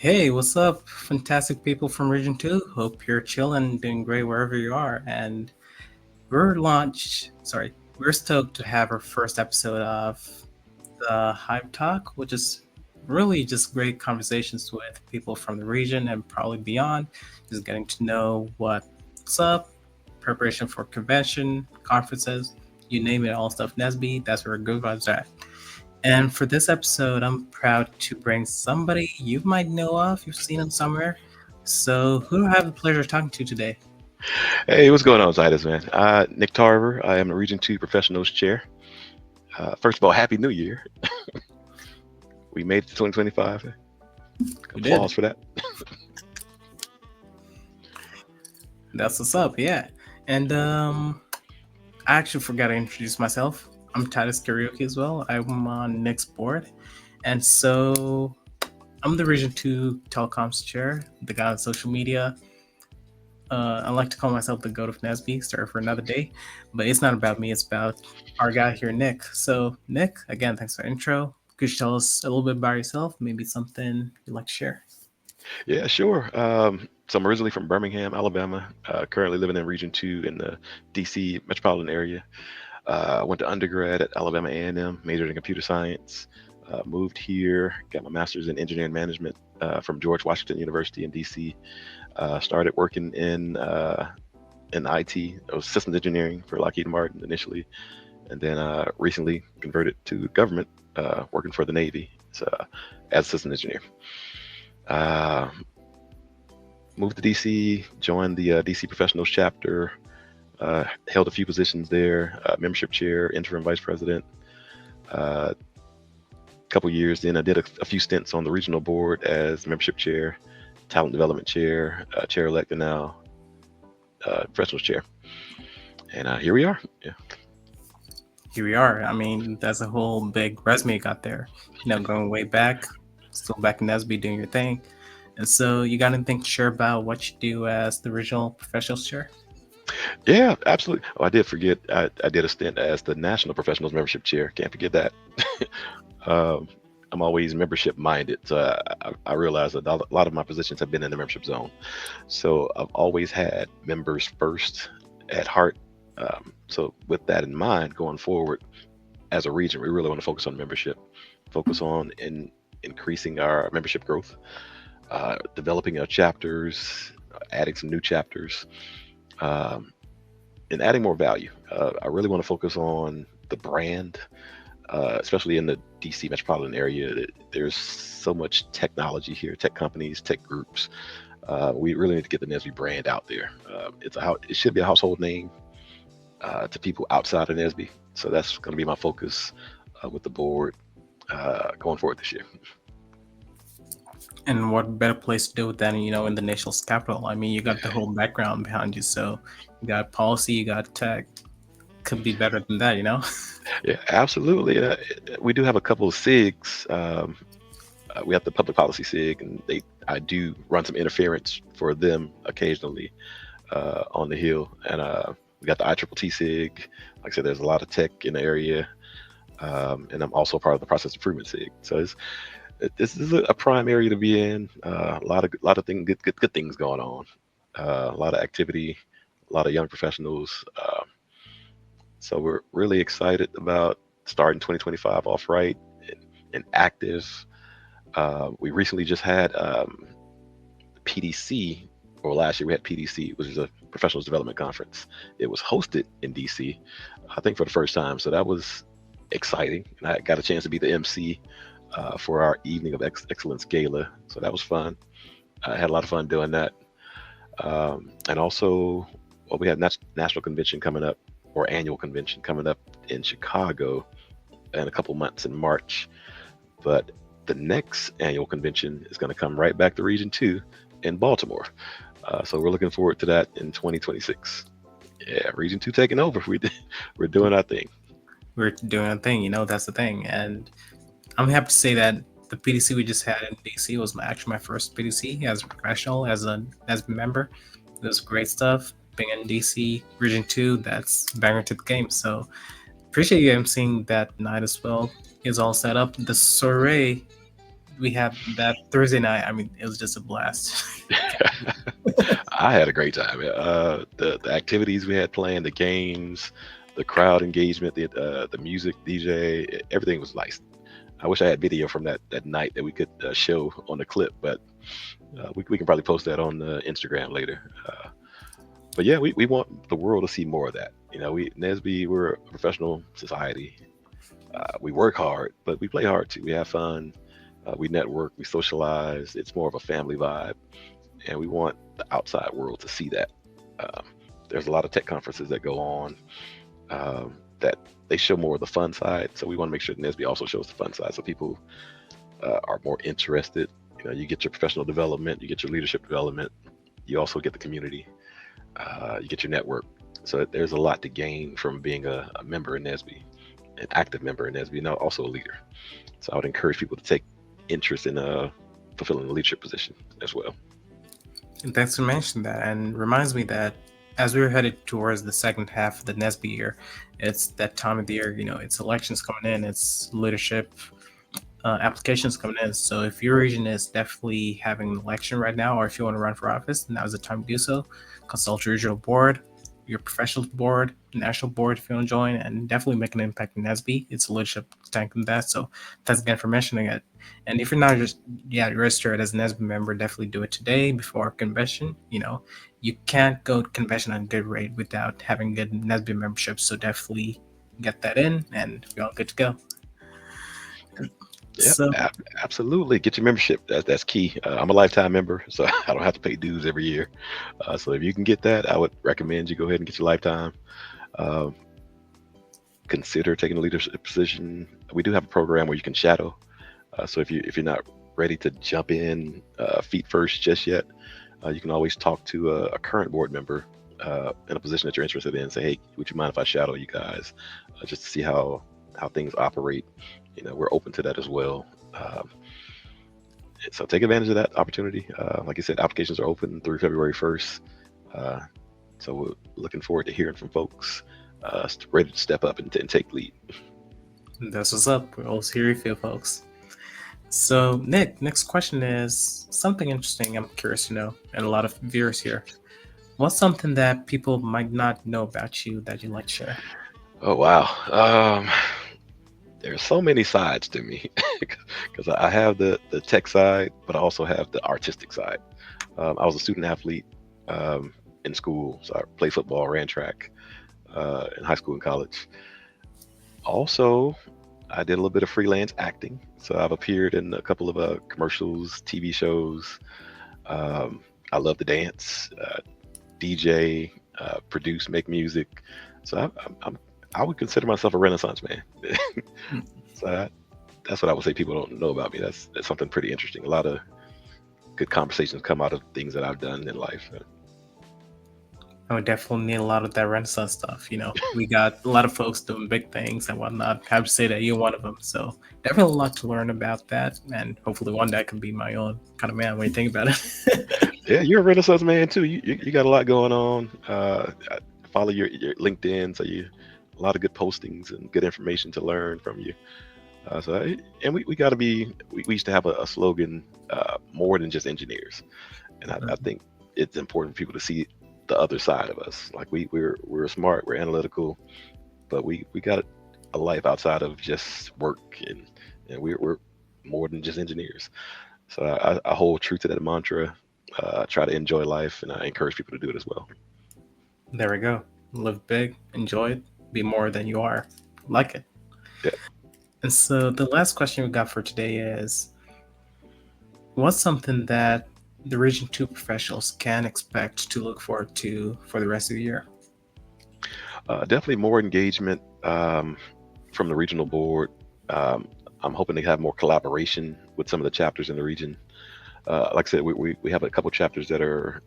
Hey, what's up, fantastic people from Region 2? Hope you're chilling, doing great wherever you are. And we're stoked to have our first episode of the Hype Talk, which is really just great conversations with people from the region and probably beyond, just getting to know what's up, preparation for convention, conferences, you name it, all stuff NSBE, that's where Good Vibes are at. And for this episode, I'm proud to bring somebody you might know of. You've seen him somewhere. So, who do I have the pleasure of talking to today? Hey, what's going on, Zydus, man? Nick Tarver. I am the Region 2 Professionals Chair. First of all, Happy New Year. We made it to 2025. We Applause did. for that. That's what's up, yeah. And I actually forgot to introduce myself. I'm Titus Karaoke as well. I'm on Nick's board. And so I'm the Region 2 Telecoms Chair, the guy on social media. I like to call myself the goat of NSBE, sorry for another day. But it's not about me, it's about our guy here, Nick. So, Nick, again, thanks for the intro. Could you tell us a little bit about yourself? Maybe something you'd like to share? Yeah, sure. So I'm originally from Birmingham, Alabama. Currently living in Region 2 in the DC metropolitan area. Went to undergrad at Alabama A&M, majored in computer science. Moved here, got my master's in engineering management from George Washington University in DC. Started working in IT. I was systems engineering for Lockheed Martin initially, and then recently converted to government, working for the Navy as a systems engineer. Moved to DC, joined the DC Professionals chapter, held a few positions there, membership chair, interim vice president. Couple years then I did a few stints on the regional board as membership chair, talent development chair, chair elect, and now professionals chair. And here we are. Yeah. Here we are. I mean, that's a whole big resume you got there. Going way back, still back in NSBE doing your thing. And so you got anything to share about what you do as the regional professionals chair? Yeah, absolutely. Oh, I did forget. I did a stint as the national professionals membership chair. Can't forget that. I'm always membership minded. So I realize that a lot of my positions have been in the membership zone. So I've always had members first at heart. So with that in mind, going forward as a region, we really want to focus on membership, focus on increasing our membership growth, developing our chapters, adding some new chapters, and adding more value. I really want to focus on the brand, especially in the DC metropolitan area. There's so much technology here, tech companies, tech groups. We really need to get the NSBE brand out there. It should be a household name to people outside of NSBE. So that's going to be my focus with the board going forward this year. And what better place to do it than, in the nation's capital? I mean, you got the whole background behind you. So you got policy, you got tech. Could be better than that, Yeah, absolutely. We do have a couple of SIGs. We have the public policy SIG, and I do run some interference for them occasionally on the Hill. And we got the ITTT SIG. Like I said, there's a lot of tech in the area. And I'm also part of the process improvement SIG. So this is a prime area to be in. A lot of things, good things going on. A lot of activity, a lot of young professionals. So we're really excited about starting 2025 off right and active. We recently just had PDC, or last year we had PDC, which is a professionals development conference. It was hosted in DC, I think for the first time. So that was exciting. And I got a chance to be the MC for our Evening of Excellence Gala. So that was fun. I had a lot of fun doing that. And also, we have national convention coming up, or annual convention coming up in Chicago in a couple months in March. But the next annual convention is going to come right back to Region 2 in Baltimore. So we're looking forward to that in 2026. Yeah, Region 2 taking over. We're doing our thing. We're doing a thing, that's the thing. And I'm happy to say that the PDC we just had in DC was actually my first PDC as a professional, as a member. It was great stuff. Being in DC Region 2, that's banger to the game. So appreciate you seeing that night as well. It's all set up. The soiree we had that Thursday night, I mean, it was just a blast. I had a great time. The activities we had planned, the games, the crowd engagement, the music, DJ, everything was nice. I wish I had video from that night that we could show on the clip, but we can probably post that on Instagram later. But yeah, we want the world to see more of that. We NSBE, we're a professional society. We work hard, but we play hard too. We have fun. We network. We socialize. It's more of a family vibe, and we want the outside world to see that. Um, there's a lot of tech conferences that go on that they show more of the fun side. So we want to make sure NSBE also shows the fun side, so people are more interested. You get your professional development, you get your leadership development, you also get the community, you get your network. So there's a lot to gain from being a member in NSBE, an active member in NSBE, and also a leader. So I would encourage people to take interest in fulfilling a leadership position as well. And thanks for mentioning that. And reminds me that as we were headed towards the second half of the NSBE year, it's that time of the year, it's elections coming in, it's leadership applications coming in. So if your region is definitely having an election right now, or if you want to run for office, now is the time to do so. Consult your regional board, your professional board, national board if you want to join, and definitely make an impact in NSBE. It's a leadership tank in that. So thanks again for mentioning it. And if you're not just registered as an NSBE member, definitely do it today before convention. You can't go to convention on good rate without having good NSBE membership. So definitely get that in, and we're all good to go. Yeah, So absolutely. Get your membership. That's key. I'm a lifetime member, so I don't have to pay dues every year. So if you can get that, I would recommend you go ahead and get your lifetime. Um, Consider taking a leadership position. We do have a program where you can shadow. So if you're not ready to jump in feet first just yet, you can always talk to a current board member in a position that you're interested in. Say, hey, would you mind if I shadow you guys, just to see how things operate? We're open to that as well. Um, so take advantage of that opportunity. Like I said, applications are open through February 1st. Uh, so we're looking forward to hearing from folks ready to step up and take lead. that's what's up. We're always here for you folks. So, Nick, next question is something interesting I'm curious to know, and a lot of viewers here. What's something that people might not know about you that you'd like to share? Oh wow. There's so many sides to me because I have the tech side, but I also have the artistic side. I was a student athlete in school, so I played football, ran track in high school and college. Also, I did a little bit of freelance acting, so I've appeared in a couple of commercials, TV shows. Um, I love to dance, DJ, produce, make music. So I would consider myself a Renaissance man. So that's what I would say people don't know about me. That's something pretty interesting. A lot of good conversations come out of things that I've done in life. I would definitely need a lot of that Renaissance stuff. We got a lot of folks doing big things and whatnot. I have to say that you're one of them. So definitely a lot to learn about that, and hopefully one day I can be my own kind of man when you think about it. Yeah, you're a Renaissance man too. You got a lot going on. I follow your LinkedIn, so you a lot of good postings and good information to learn from you. And we got to be. We used to have a slogan, more than just engineers, and I think it's important for people to see the other side of us. Like we're smart, we're analytical, but we got a life outside of just work, and we're more than just engineers. So I hold true to that mantra. Try to enjoy life, and I encourage people to do it as well. There we go. Live big, enjoy it, be more than you are. Like it. Yeah. And so the last question we got for today is, what's something that the Region 2 professionals can expect to look forward to for the rest of the year? Definitely more engagement from the regional board. I'm hoping to have more collaboration with some of the chapters in the region. Like I said, we have a couple chapters that are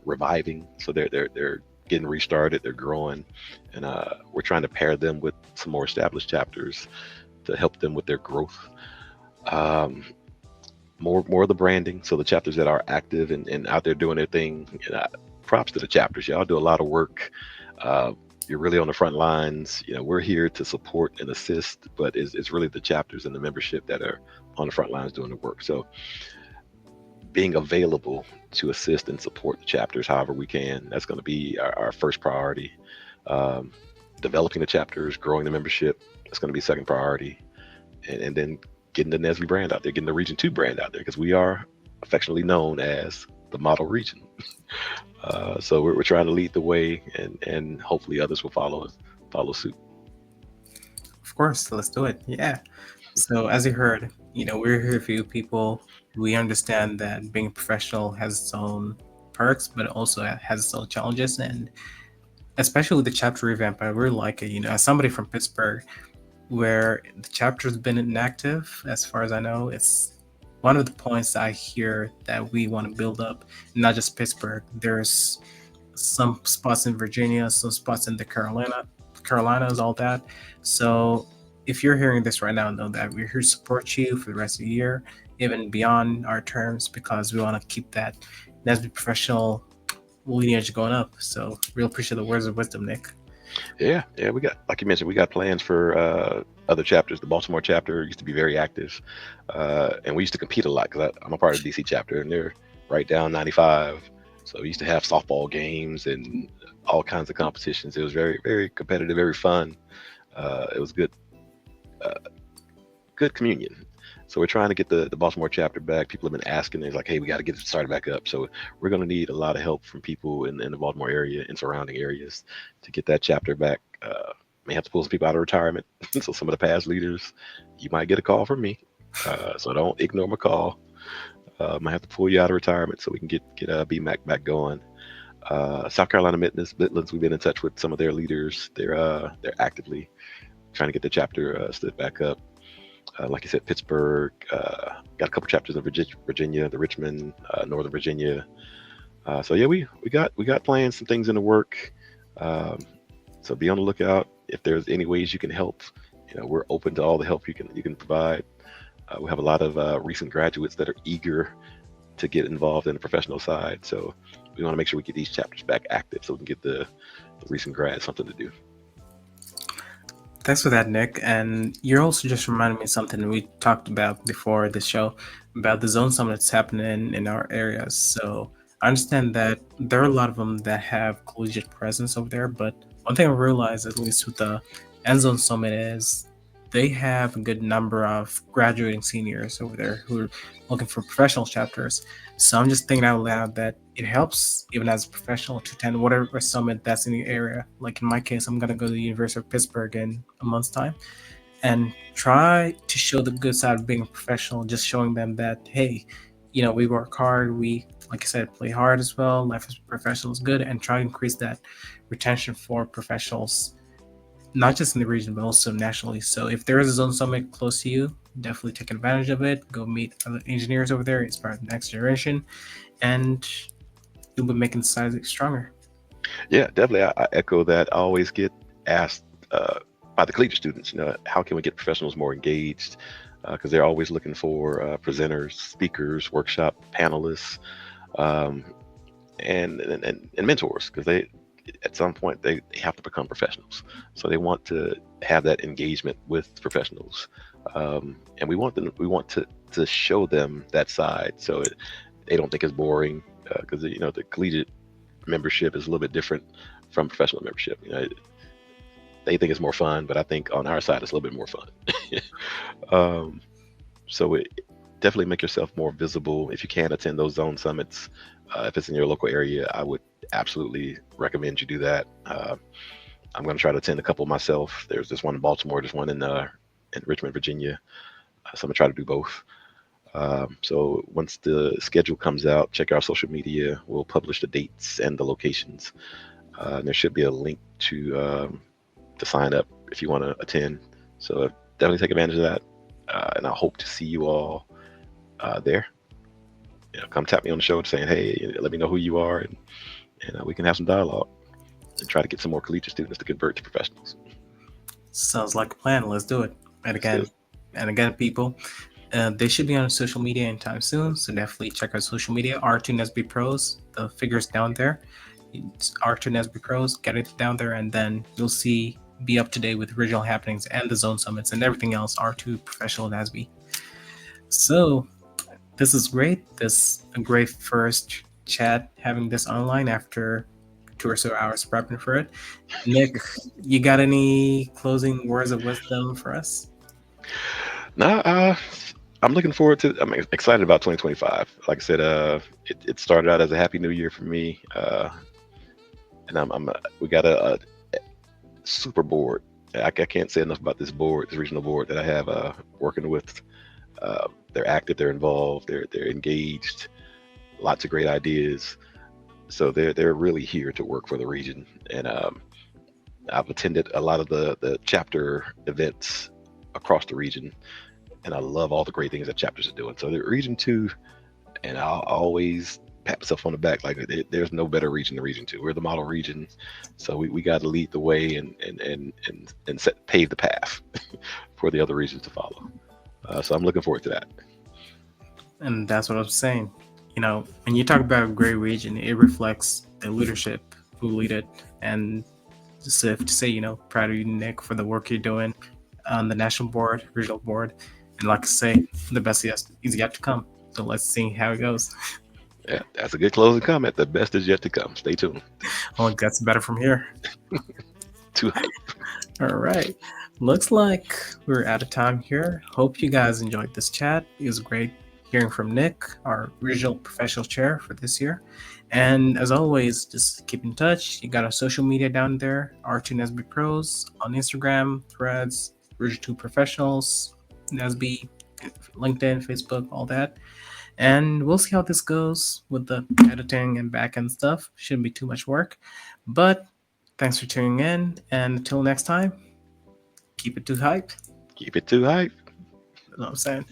reviving, so they're getting restarted, they're growing, and we're trying to pair them with some more established chapters to help them with their growth. Um, more of the branding, so the chapters that are active and out there doing their thing. Props to the chapters, y'all do a lot of work. Uh, you're really on the front lines. We're here to support and assist, but it's really the chapters and the membership that are on the front lines doing the work. So being available to assist and support the chapters however we can, that's going to be our first priority. Um, Developing the chapters, growing the membership, that's going to be second priority. And then getting the NSBE brand out there, getting the Region 2 brand out there, because we are affectionately known as the model region. So we're trying to lead the way, and hopefully others will follow suit. Of course, let's do it. Yeah. So as you heard, we're here for you people. We understand that being a professional has its own perks, but it also has its own challenges. And especially with the chapter revamp, I really like it. As somebody from Pittsburgh, where the chapter's been inactive, as far as I know, it's one of the points I hear that we want to build up, not just Pittsburgh. There's some spots in Virginia, some spots in the Carolinas, all that. So if you're hearing this right now, know that we're here to support you for the rest of the year, even beyond our terms, because we want to keep that NSBE professional lineage going up. So real appreciate the words of wisdom, Nick. Yeah, we got, like you mentioned, we got plans for other chapters. The Baltimore chapter used to be very active, and we used to compete a lot because I'm a part of the DC chapter, and they're right down 95. So we used to have softball games and all kinds of competitions. It was very, very competitive, very fun. It was uh, good communion. So we're trying to get the Baltimore chapter back. People have been asking. They're like, hey, we got to get it started back up. So we're going to need a lot of help from people in the Baltimore area and surrounding areas to get that chapter back. May have to pull some people out of retirement. So some of the past leaders, you might get a call from me. So don't ignore my call. Might have to pull you out of retirement so we can get BMAC back going. South Carolina Midlands, we've been in touch with some of their leaders. They're actively trying to get the chapter stood back up. Like you said, Pittsburgh, got a couple chapters in Virginia, the Richmond, Northern Virginia. So yeah, we got plans, some things in the work. Um, so be on the lookout. If there's any ways you can help, we're open to all the help you can provide. We have a lot of recent graduates that are eager to get involved in the professional side. So we want to make sure we get these chapters back active so we can get the recent grads something to do. Thanks for that, Nick. And you're also just reminding me of something we talked about before the show about the zone summit that's happening in our areas. So I understand that there are a lot of them that have collegiate presence over there, but one thing I realized, at least with the end zone summit, is they have a good number of graduating seniors over there who are looking for professional chapters. So I'm just thinking out loud that it helps, even as a professional, to attend whatever summit that's in the area. Like in my case, I'm gonna go to the University of Pittsburgh in a month's time, and try to show the good side of being a professional. Just showing them that, hey, we work hard. We, like I said, play hard as well. Life as a professional is good, and try to increase that retention for professionals, not just in the region but also nationally. So if there is a zone summit close to you, definitely take advantage of it. Go meet other engineers over there, inspire the next generation, and you'll be making society stronger. Yeah, definitely. I echo that. I always get asked by the collegiate students, how can we get professionals more engaged? Because they're always looking for presenters, speakers, workshop panelists, um, and mentors. Because they, at some point, they have to become professionals. So they want to have that engagement with professionals, and we want to show them that side, so they don't think it's boring. Because the collegiate membership is a little bit different from professional membership. They think it's more fun, but I think on our side it's a little bit more fun. um, so definitely make yourself more visible. If you can attend those zone summits, if it's in your local area, I would absolutely recommend you do that. I'm going to try to attend a couple myself. There's this one in Baltimore, there's one in Richmond, Virginia. So I'm going to try to do both. So once the schedule comes out, check our social media. We'll publish the dates and the locations. And there should be a link to sign up if you want to attend. So definitely take advantage of that. and I hope to see you all there. Come tap me on the shoulder saying, "Hey, let me know who you are," and we can have some dialogue and try to get some more collegiate students to convert to professionals. Sounds like a plan. Let's do it. And Let's do again, it. people, they should be on social media anytime soon. So definitely check our social media, R2NSB Pros. The figures down there. It's R2NSB Pros. Get it down there, and then you'll see be up to date with regional happenings and the zone summits and everything else. R2 Professional NSB. So this is great. This a great first chat having this online after 2 or so hours prepping for it. Nick, you got any closing words of wisdom for us? Now, I'm looking forward to. I'm excited about 2025. Like I said, it started out as a happy new year for me, and we got a super board. I can't say enough about this board, this regional board that I have working with. They're active, they're involved, they're engaged. Lots of great ideas. So they're really here to work for the region. And I've attended a lot of the chapter events across the region, and I love all the great things that chapters are doing. So the region two, and I'll always pat myself on the back like there's no better region than region two. We're the model region, so we got to lead the way and pave the path for the other regions to follow. So I'm looking forward to that. And that's what I'm saying. When you talk about a great region, it reflects the leadership who lead it. And just to say, proud of you, Nick, for the work you're doing on the national board, regional board. And like I say, the best is yet to come. So let's see how it goes. Yeah, that's a good closing comment. The best is yet to come. Stay tuned. Well, it gets better from here. Too hype. All right. Looks like we're out of time here. Hope you guys enjoyed this chat. It was great hearing from Nick, our regional professional chair for this year. And as always, just keep in touch. You got our social media down there, R2 Nesby Pros on Instagram, Threads, Region 2 Professionals, Nesby, LinkedIn, Facebook, all that. And we'll see how this goes with the editing and back end stuff. Shouldn't be too much work. But thanks for tuning in. And until next time, keep it too hype. Keep it too hype. That's what I'm saying.